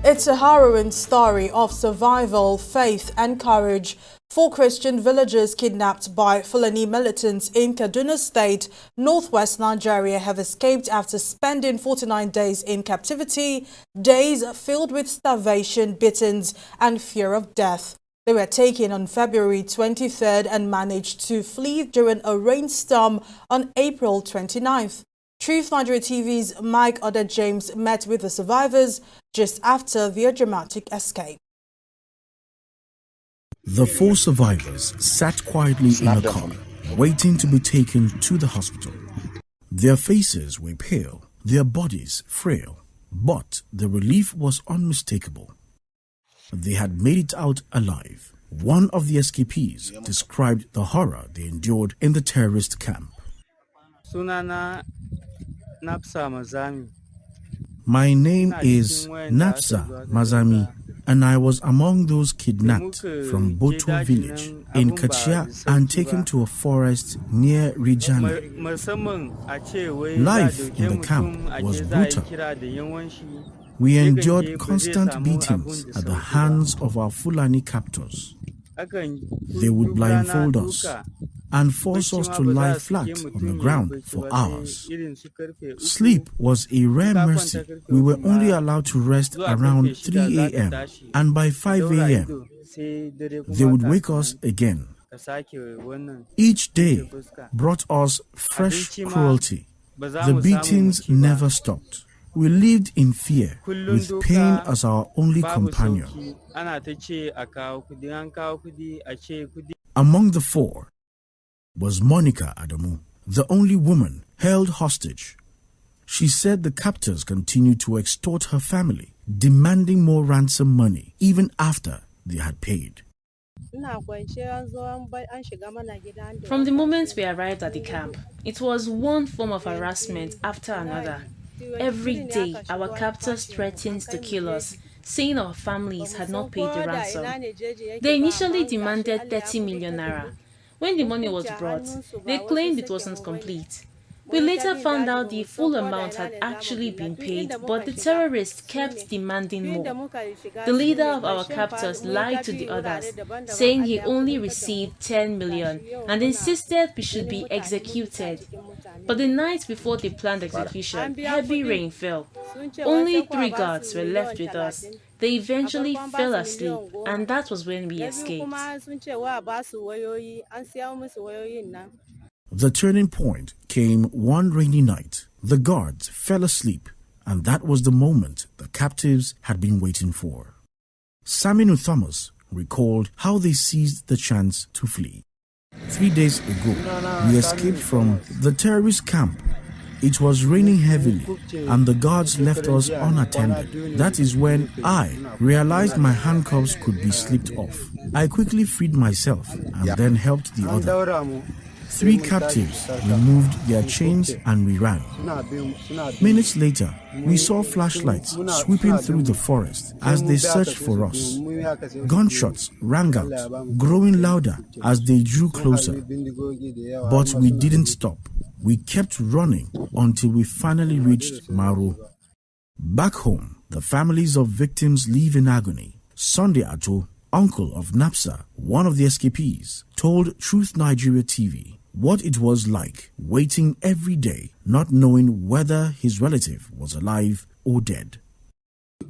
It's a harrowing story of survival, faith and courage. Four Christian villagers kidnapped by Fulani militants in Kaduna State, northwest Nigeria, have escaped after spending 49 days in captivity, days filled with starvation, beatings and fear of death. They were taken on February 23rd and managed to flee during a rainstorm on April 29th. Truth Nigeria TV's Odeh James met with the survivors just after their dramatic escape. The four survivors sat quietly in a car, waiting to be taken to the hospital. Their faces were pale, their bodies frail, but the relief was unmistakable. They had made it out alive. One of the escapees described the horror they endured in the terrorist camp. My name is Napsa Mazami, and I was among those kidnapped from Boto village in Kachia and taken to a forest near Rijana. Life in the camp was brutal. We endured constant beatings at the hands of our Fulani captors. They would blindfold us and force us to lie flat on the ground for hours. Sleep was a rare mercy. We were only allowed to rest around 3 a.m. and by 5 a.m. they would wake us again. Each day brought us fresh cruelty. The beatings never stopped. We lived in fear, with pain as our only companion. Among the four was Monica Adamu, the only woman held hostage. She said the captors continued to extort her family, demanding more ransom money even after they had paid. From the moment we arrived at the camp, it was one form of harassment after another. Every day, our captors threatened to kill us, saying our families had not paid the ransom. They initially demanded 30 million naira. When the money was brought, they claimed it wasn't complete. We later found out the full amount had actually been paid, but the terrorists kept demanding more. The leader of our captors lied to the others, saying he only received 10 million and insisted we should be executed. But the night before the planned execution, heavy rain fell. Only 3 guards were left with us. They eventually fell asleep, and that was when we escaped. The turning point came one rainy night. The guards fell asleep, and that was the moment the captives had been waiting for. Saminu Thomas recalled how they seized the chance to flee. 3 days ago, we escaped from the terrorist camp. It was raining heavily, and the guards left us unattended. That is when I realized my handcuffs could be slipped off. I quickly freed myself and then helped the other. 3 captives removed their chains and we ran. Minutes later, we saw flashlights sweeping through the forest as they searched for us. Gunshots rang out, growing louder as they drew closer. But we didn't stop. We kept running until we finally reached Maru. Back home, the families of victims live in agony. Sunday Ato, uncle of Napsa, one of the escapees, told Truth Nigeria TV what it was like waiting every day, not knowing whether his relative was alive or dead.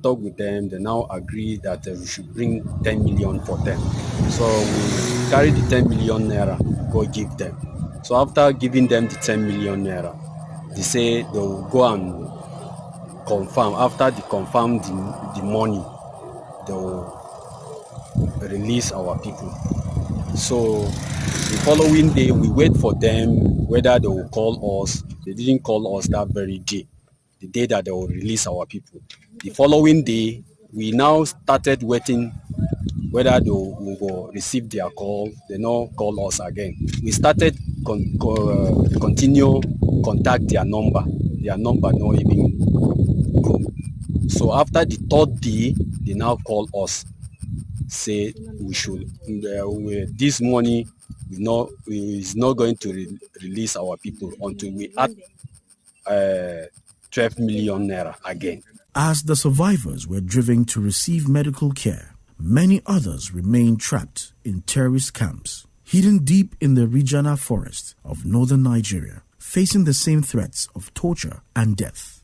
Talk with them, they now agree that we should bring 10 million for them. So we carry the 10 million naira, go give them. So after giving them the 10 million naira, they say they will go and confirm. After they confirm the money, they will release our people. So the following day, we wait for them, whether they will call us. They didn't call us that very day, the day that they will release our people. The following day, we now started waiting whether they will receive their call. They now call us again. We started continue contact their number. Their number not even go. So after the 3rd day, they now call us, say we should this money is not going to release our people until we add 12 million naira again. As the survivors were driven to receive medical care, many others remained trapped in terrorist camps, hidden deep in the Rijana forest of northern Nigeria, facing the same threats of torture and death.